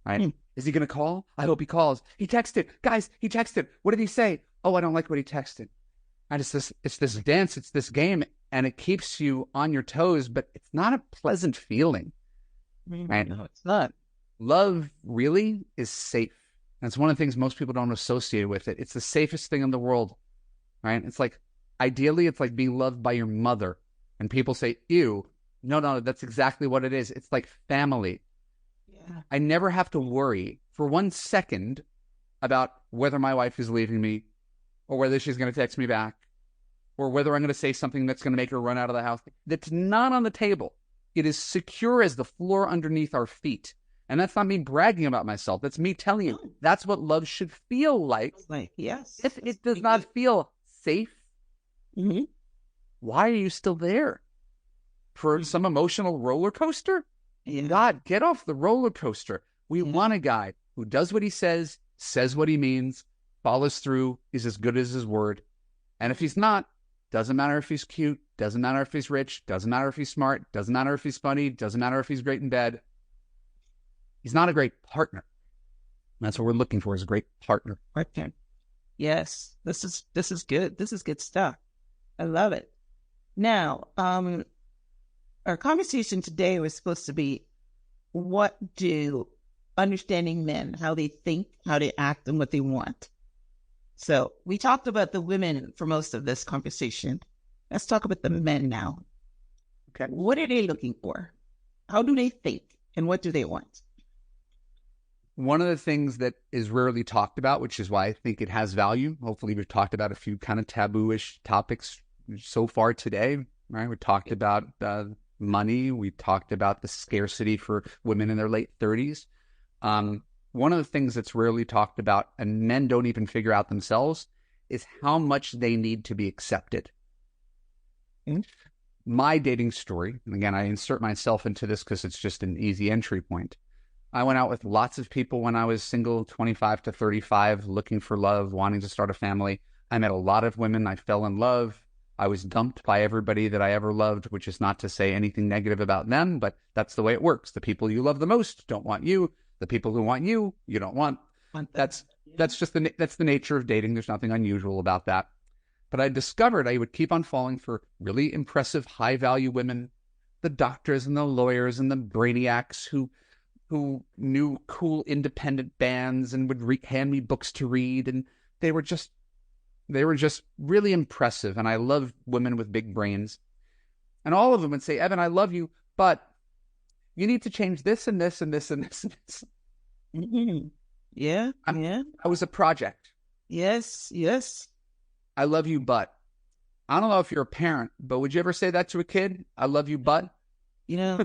Right? Is he going to call? I hope he calls. He texted. Guys, he texted. What did he say? Oh, I don't like what he texted. And it's this dance, it's this game, and it keeps you on your toes, but it's not a pleasant feeling. Right? No, it's not. Love really is safe. And it's one of the things most people don't associate with it. It's the safest thing in the world. Right? It's like, ideally, it's like being loved by your mother. And people say, ew. No, that's exactly what it is. It's like family. Yeah. I never have to worry for 1 second about whether my wife is leaving me, or whether she's going to text me back, or whether I'm going to say something that's going to make her run out of the house. That's not on the table. It is secure as the floor underneath our feet. And that's not me bragging about myself. That's me telling you that's what love should feel like. Like, yes. If it does not feel safe, why are you still there? For some emotional roller coaster? Yeah. God, get off the roller coaster. We want a guy who does what he says what he means, follows through, is as good as his word. And if he's not, doesn't matter if he's cute, doesn't matter if he's rich, doesn't matter if he's smart, doesn't matter if he's funny, doesn't matter if he's great in bed. He's not a great partner. That's what we're looking for, is a great partner. Partner. Yes, this is good. This is good stuff. I love it. Now, our conversation today was supposed to be, what do understanding men, how they think, how they act, and what they want. So we talked about the women for most of this conversation. Let's talk about the men now. Okay. What are they looking for? How do they think? And what do they want? One of the things that is rarely talked about, which is why I think it has value. Hopefully we've talked about a few kind of taboo-ish topics so far today, right? We talked about money. We talked about the scarcity for women in their late 30s. One of the things that's rarely talked about, and men don't even figure out themselves, is how much they need to be accepted. My dating story, and again, I insert myself into this because it's just an easy entry point. I went out with lots of people when I was single, 25 to 35, looking for love, wanting to start a family. I met a lot of women. I fell in love. I was dumped by everybody that I ever loved, which is not to say anything negative about them, but that's the way it works. The people you love the most don't want you. The people who want you, you don't want. That's just that's the nature of dating. There's nothing unusual about that. But I discovered I would keep on falling for really impressive, high-value women, the doctors and the lawyers and the brainiacs who knew cool independent bands and would hand me books to read, and they were just really impressive. And I love women with big brains. And all of them would say, Evan, I love you, but you need to change this and this and this and this and this. Yeah. I was a project. Yes. I love you, but. I don't know if you're a parent, but would you ever say that to a kid? I love you, but. Yeah.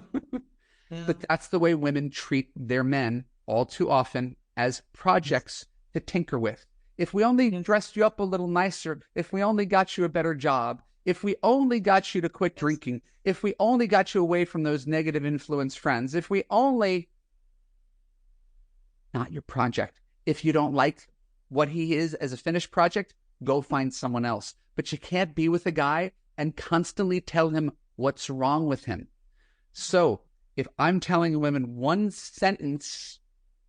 But that's the way women treat their men all too often, as projects to tinker with. If we only dressed you up a little nicer, if we only got you a better job, if we only got you to quit drinking, if we only got you away from those negative influence friends, if we only... Not your project. If you don't like what he is as a finished project, go find someone else. But you can't be with a guy and constantly tell him what's wrong with him. So if I'm telling women one sentence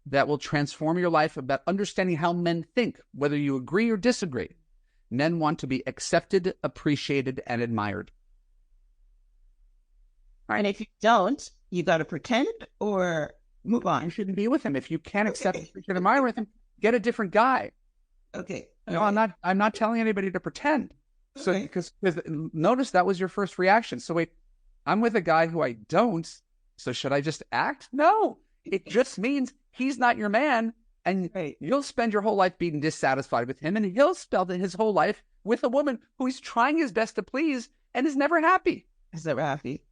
that will transform your life about understanding how men think, whether you agree or disagree, men want to be accepted, appreciated, and admired. And if you don't, you got to pretend or move on. You shouldn't be with him. If you can't accept, appreciate, and admire with him, get a different guy. Okay. No, I'm not telling anybody to pretend. So, Okay. because notice that was your first reaction. So wait, I'm with a guy who I don't. So should I just act? No, it just means he's not your man, and you'll spend your whole life being dissatisfied with him, and he'll spend his whole life with a woman who he's trying his best to please and is never happy. Is that happy?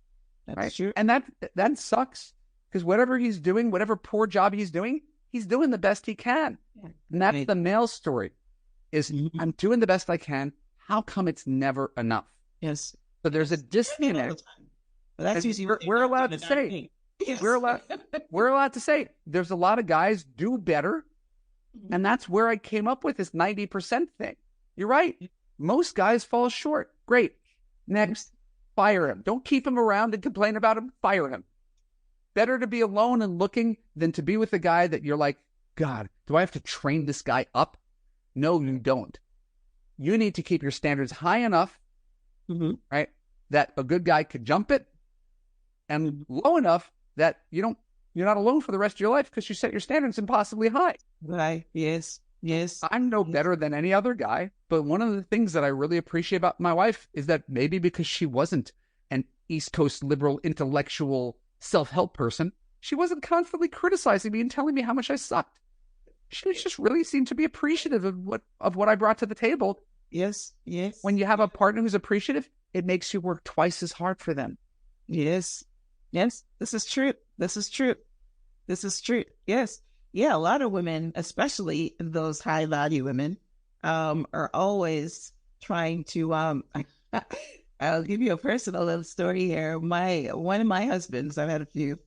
That's true. And that sucks, because whatever he's doing, whatever poor job he's doing the best he can. Yeah. And that's the male story, is I'm doing the best I can. how come it's never enough? Yes. So there's a disconnect. But that's usually we're allowed to say. Yes. We're allowed to say there's a lot of guys do better. And that's where I came up with this 90% thing. You're right. Most guys fall short. Great. Next, fire him. Don't keep him around and complain about him. Fire him. Better to be alone and looking than to be with a guy that you're like, God, do I have to train this guy up? No, you don't. You need to keep your standards high enough, right, that a good guy could jump it, and low enough that you're not alone for the rest of your life because you set your standards impossibly high. Right. Yes. Yes. I'm no better than any other guy, but one of the things that I really appreciate about my wife is that maybe because she wasn't an East Coast liberal intellectual self-help person, she wasn't constantly criticizing me and telling me how much I sucked. She just really seemed to be appreciative of what I brought to the table. Yes. Yes. When you have a partner who's appreciative, it makes you work twice as hard for them. Yes. Yes. This is true. This is true. This is true. Yes. Yeah. A lot of women, especially those high value women, are always trying to, I'll give you a personal little story here. One of my husbands, I've had a few,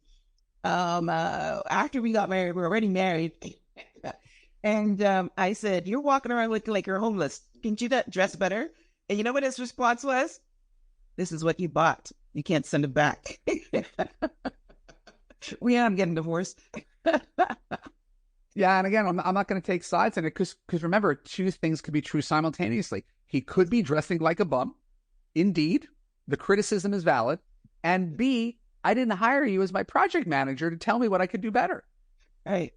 after we got married, we were already married. And I said, you're walking around looking like you're homeless. Can't you dress better? And you know what his response was? This is what you bought. You can't send it back. I'm getting divorced. Yeah, and again, I'm not going to take sides in it because remember, two things could be true simultaneously. He could be dressing like a bum. Indeed, the criticism is valid. And B, I didn't hire you as my project manager to tell me what I could do better. Right.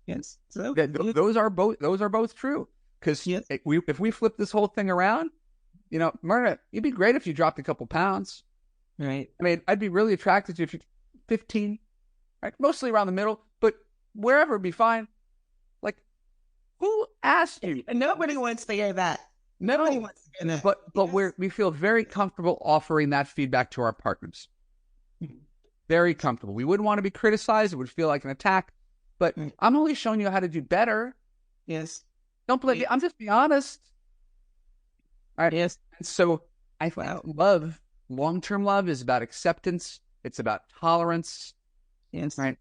Yes. So those are both true. Because if we flip this whole thing around, Myrna, it'd be great if you dropped a couple pounds. Right. I mean, I'd be really attracted to you if you're 15, right? Mostly around the middle, but wherever would be fine. Like, who asked you? And nobody wants to hear that. Nobody wants to hear that. But we feel very comfortable offering that feedback to our partners. Very comfortable. We wouldn't want to be criticized. It would feel like an attack. But I'm only showing you how to do better. Yes. Don't blame me. I'm just being honest. All right. Yes. And so I think love, long-term love, is about acceptance. It's about tolerance. Yes. Right.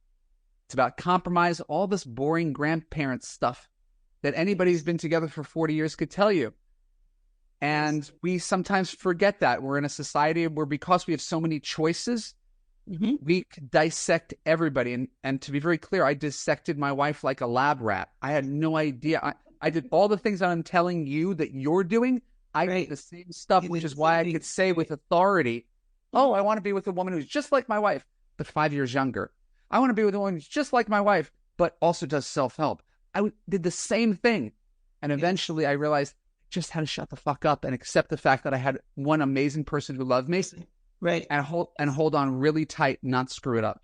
It's about compromise. All this boring grandparent stuff that anybody who's been together for 40 years could tell you. And we sometimes forget that. We're in a society where, because we have so many choices, we dissect everybody. And to be very clear, I dissected my wife like a lab rat. I had no idea. I did all the things that I'm telling you that you're doing. I did the same stuff, which is why I could say with authority, oh, I want to be with a woman who's just like my wife, but 5 years younger. I want to be with a woman who's just like my wife, but also does self-help. I did the same thing. And eventually I realized just how to shut the fuck up and accept the fact that I had one amazing person who loved me. Right. And hold on really tight, not screw it up.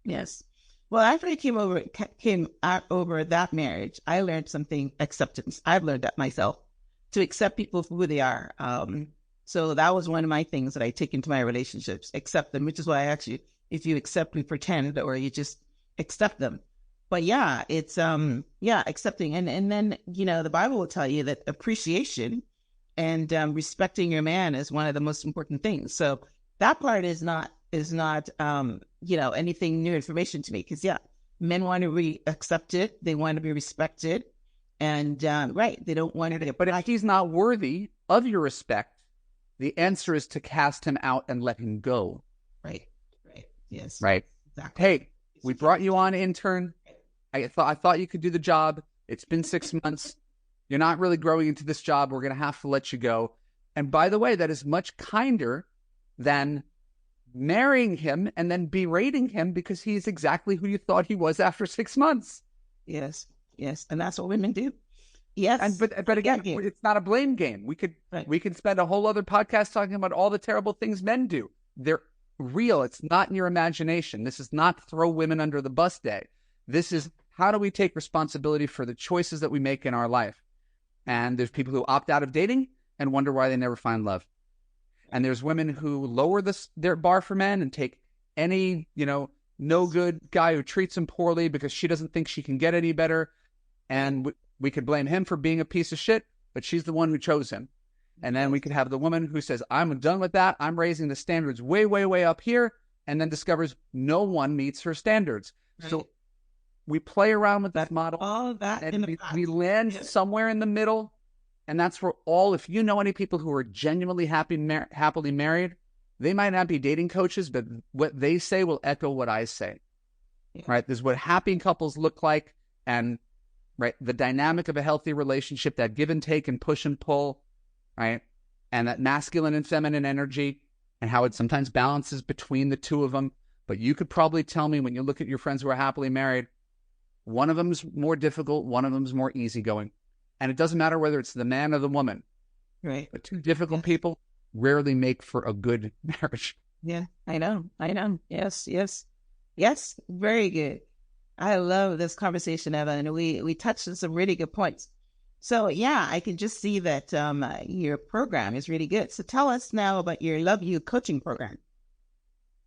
Yes. Well, after I came out over that marriage, I learned something: acceptance. I've learned that myself, to accept people for who they are. So that was one of my things that I take into my relationships: accept them, which is why I actually, if you accept me, pretend, or you just accept them. But yeah, it's accepting, and then the Bible will tell you that appreciation and respecting your man is one of the most important things. So that part is not anything new information to me, because men want to be accepted, they want to be respected, and they don't want to. But if he's not worthy of your respect, the answer is to cast him out and let him go. Right. Yes. Right. Exactly. Hey, we brought you on, intern. I thought you could do the job. It's been 6 months. You're not really growing into this job. We're going to have to let you go. And by the way, that is much kinder than marrying him and then berating him because he's exactly who you thought he was after 6 months. Yes. And that's what women do. Yes. But again, it's not a blame game. We could spend a whole other podcast talking about all the terrible things men do. They're real. It's not in your imagination. This is not throw women under the bus day. This is, how do we take responsibility for the choices that we make in our life? And there's people who opt out of dating and wonder why they never find love. And there's women who lower their bar for men and take any, no good guy who treats them poorly because she doesn't think she can get any better. And we could blame him for being a piece of shit. but she's the one who chose him. And then we could have the woman who says, I'm done with that. I'm raising the standards way, way, way up here. And then discovers no one meets her standards. Right. So we play around with that model. All of that. And we land somewhere in the middle. And that's where if you know any people who are genuinely happily married, they might not be dating coaches, but what they say will echo what I say. Yeah. Right? This is what happy couples look like. And right, the dynamic of a healthy relationship, that give and take and push and pull, right? And that masculine and feminine energy, and how it sometimes balances between the two of them. But you could probably tell me, when you look at your friends who are happily married, one of them's more difficult, one of them's more easygoing. And it doesn't matter whether it's the man or the woman. Right. But two difficult people rarely make for a good marriage. Yeah, I know. Yes, very good. I love this conversation, Evan. We touched on some really good points. So yeah, I can just see that your program is really good. So tell us now about your Love You coaching program.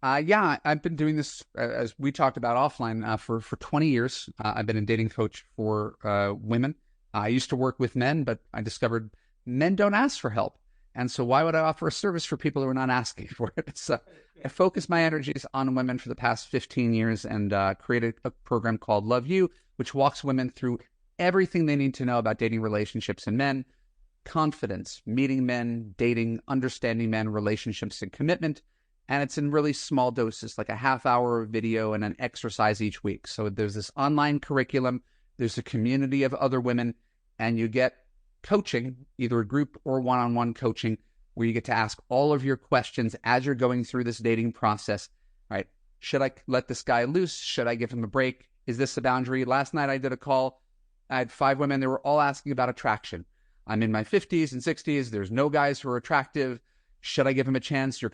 Yeah, I've been doing this, as we talked about offline, for 20 years. I've been a dating coach for women. I used to work with men, but I discovered men don't ask for help. And so why would I offer a service for people who are not asking for it? So I focused my energies on women for the past 15 years and created a program called Love You, which walks women through everything they need to know about dating, relationships, and men, confidence, meeting men, dating, understanding men, relationships, and commitment. And it's in really small doses, like a half-hour video and an exercise each week. So there's this online curriculum, there's a community of other women, and you get coaching, either a group or one-on-one coaching, where you get to ask all of your questions as you're going through this dating process, right? Should I let this guy loose? Should I give him a break? Is this a boundary? Last night I did a call. I had 5 women. They were all asking about attraction. I'm in my 50s and 60s. There's no guys who are attractive. Should I give him a chance? Your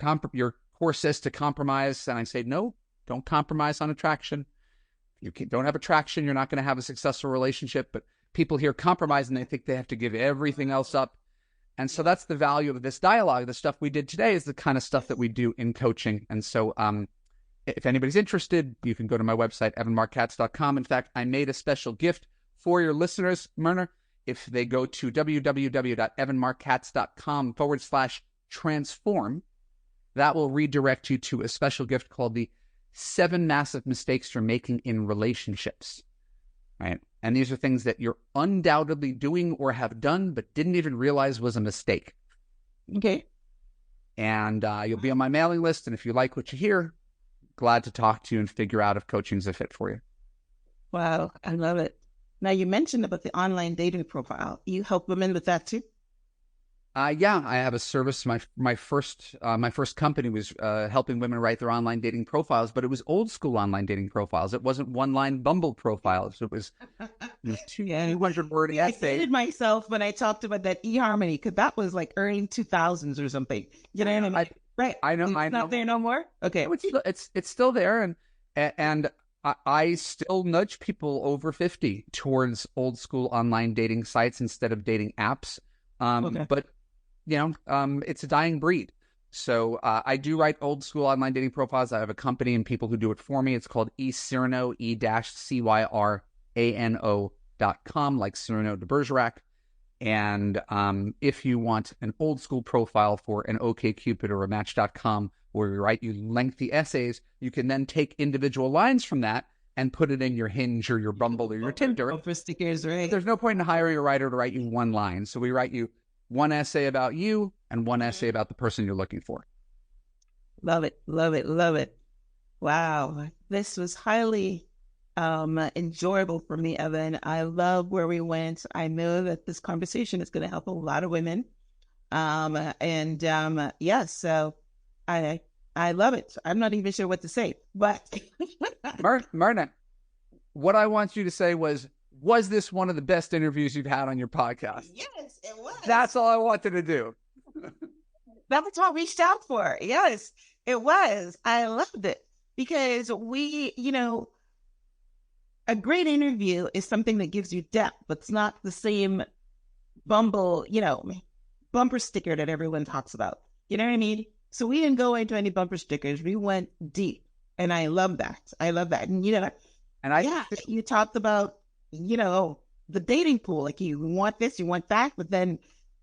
course says to compromise. And I say, no, don't compromise on attraction. If you don't have attraction, you're not going to have a successful relationship. But people hear compromise and they think they have to give everything else up. And so that's the value of this dialogue. The stuff we did today is the kind of stuff that we do in coaching. And so if anybody's interested, you can go to my website, evanmarkkatz.com. In fact, I made a special gift for your listeners, Myrna. If they go to www.evanmarkkatz.com/transform, that will redirect you to a special gift called the 7 Massive Mistakes You're Making in Relationships, right? And these are things that you're undoubtedly doing or have done, but didn't even realize was a mistake. Okay. And you'll be on my mailing list. And if you like what you hear, glad to talk to you and figure out if coaching's a fit for you. Wow, I love it. Now, you mentioned about the online dating profile. You help women with that too? Yeah, I have a service. My first company was helping women write their online dating profiles, but it was old school online dating profiles. It wasn't one-line Bumble profiles. It was 200-word essays. I hated myself when I talked about that eHarmony, because that was like early 2000s or something. You know what I mean? Right. I know. It's not there no more? Okay. It's still there, and I still nudge people over 50 towards old school online dating sites instead of dating apps. Okay. But it's a dying breed. So I do write old school online dating profiles. I have a company and people who do it for me. It's called eCyrano, E-Cyrano.com, like Cyrano de Bergerac. And if you want an old school profile for an OkCupid or a Match.com, where we write you lengthy essays, you can then take individual lines from that and put it in your Hinge or your Bumble or your Tinder. For stickers, right? There's no point in hiring a writer to write you one line. So we write you one essay about you and one essay about the person you're looking for. Love it. Love it. Love it. Wow. This was highly enjoyable for me, Evan. I love where we went. I know that this conversation is going to help a lot of women. Yes, so I love it. I'm not even sure what to say, but Myrna, what I want you to say was this one of the best interviews you've had on your podcast? Yes, it was. That's all I wanted to do. That's what I reached out for. Yes, it was. I loved it because a great interview is something that gives you depth, but it's not the same bumper sticker that everyone talks about. You know what I mean? So we didn't go into any bumper stickers. We went deep, and I love that. And you talked about the dating pool. Like you want this, you want that, but then,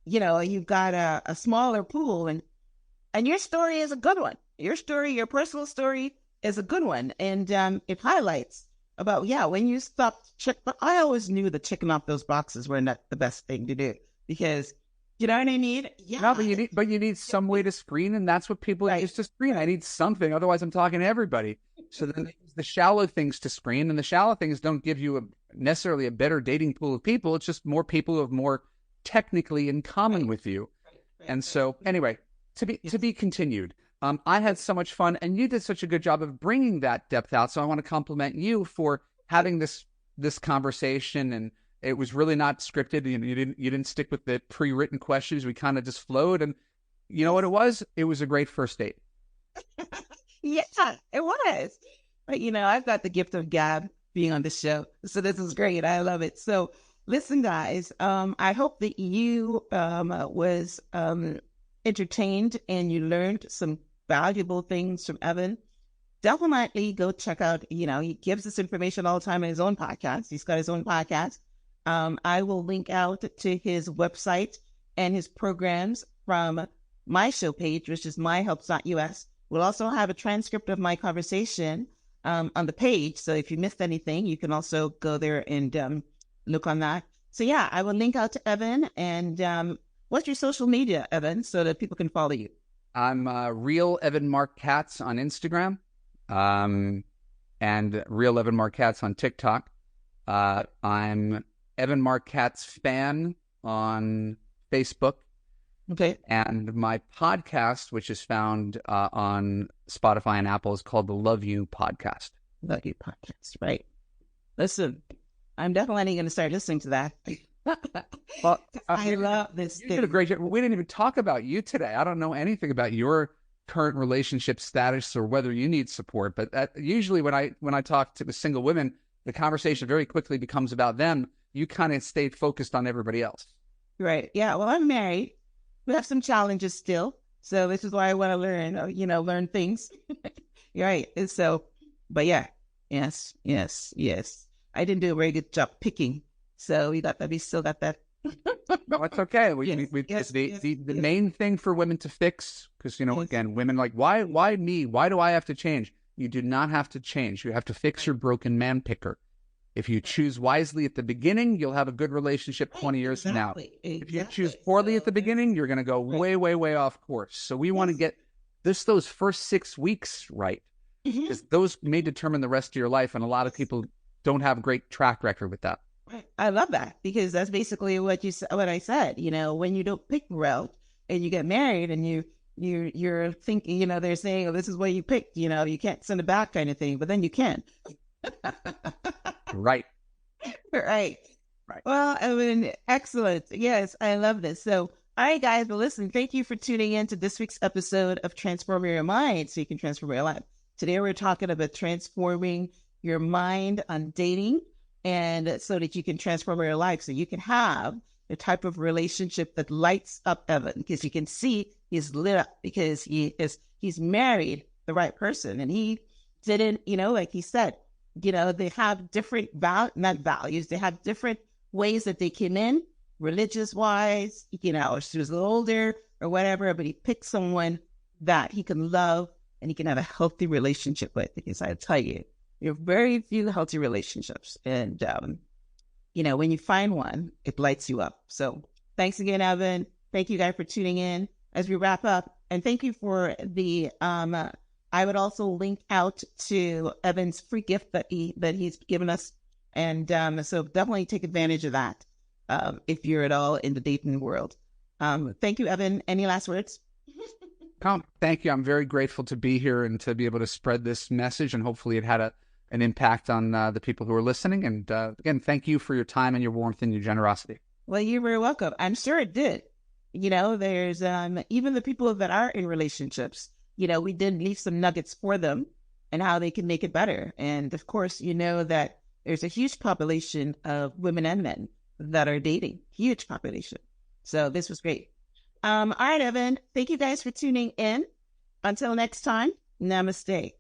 you've got a smaller pool, and your story is a good one. Your story, your personal story is a good one. And it highlights about, when you stop but I always knew that checking off those boxes were not the best thing to do, because you know what I mean? Yeah. No, but you need some way to screen, and that's what people use to screen. I need something, otherwise I'm talking to everybody. So then they use the shallow things to screen, and the shallow things don't give you necessarily a better dating pool of people. It's just more people who have more technically in common with you. And so, anyway, to be continued. I had so much fun, and you did such a good job of bringing that depth out. So I want to compliment you for having this conversation, and it was really not scripted. You didn't stick with the pre-written questions. We kind of just flowed, and you know what it was? It was a great first date. Yeah, it was. But I've got the gift of gab being on the show, so this is great. I love it. So listen, guys, I hope that you was entertained and you learned some valuable things from Evan. Definitely go check out, he gives this information all the time in his own podcast. He's got his own podcast. I will link out to his website and his programs from my show page, which is myhelps.us. We'll also have a transcript of my conversation on the page. So if you missed anything, you can also go there and look on that. So yeah, I will link out to Evan. And what's your social media, Evan, so that people can follow you? I'm Real Evan Mark Katz on Instagram, and Real Evan Mark Katz on TikTok. I'm Evan Mark Katz fan on Facebook. Okay. And my podcast, which is found on Spotify and Apple, is called the Love You Podcast. Love You Podcast, right. Listen, I'm definitely going to start listening to that. Well, I love this. You did a great job. We didn't even talk about you today. I don't know anything about your current relationship status or whether you need support. But usually when I talk to single women, the conversation very quickly becomes about them. You kind of stay focused on everybody else. Right. Yeah. Well, I'm married. We have some challenges still. So this is why I want to learn, learn things. Right. And so, but yeah. Yes. I didn't do a very good job picking. So we still got that. No, it's okay. The main thing for women to fix, because, again, women like, why me? Why do I have to change? You do not have to change. You have to fix your broken man picker. If you choose wisely at the beginning, you'll have a good relationship 20 years from now. If you choose poorly at the beginning, you're going to go way, way, way off course. So we want to get those first 6 weeks right, because those may determine the rest of your life. And a lot of people don't have a great track record with that. I love that, because that's basically what I said. When you don't pick well and you get married and you're thinking, they're saying, oh, this is what you picked, you can't send it back kind of thing, but then you can. Right. Well, I mean, excellent. Yes, I love this. So, all right, guys, well, listen, thank you for tuning in to this week's episode of Transform Your Mind so you can transform your life. Today, we're talking about transforming your mind on dating, and so that you can transform your life, so you can have the type of relationship that lights up Evan, because you can see he's lit up because he's married the right person, and he didn't, like he said, they have different not values, they have different ways that they came in, religious wise, or she was a little older or whatever, but he picked someone that he can love and he can have a healthy relationship with, because I tell you, there are very few healthy relationships. And, when you find one, it lights you up. So thanks again, Evan. Thank you guys for tuning in as we wrap up. And thank you for I would also link out to Evan's free gift that he's given us. And so definitely take advantage of that if you're at all in the dating world. Thank you, Evan. Any last words? Thank you. I'm very grateful to be here and to be able to spread this message, and hopefully it had an impact on the people who are listening. And again, thank you for your time and your warmth and your generosity. Well, you're very welcome. I'm sure it did. There's even the people that are in relationships, we did leave some nuggets for them and how they can make it better. And of course, that there's a huge population of women and men that are dating, huge population. So this was great. All right, Evan, thank you guys for tuning in. Until next time, namaste.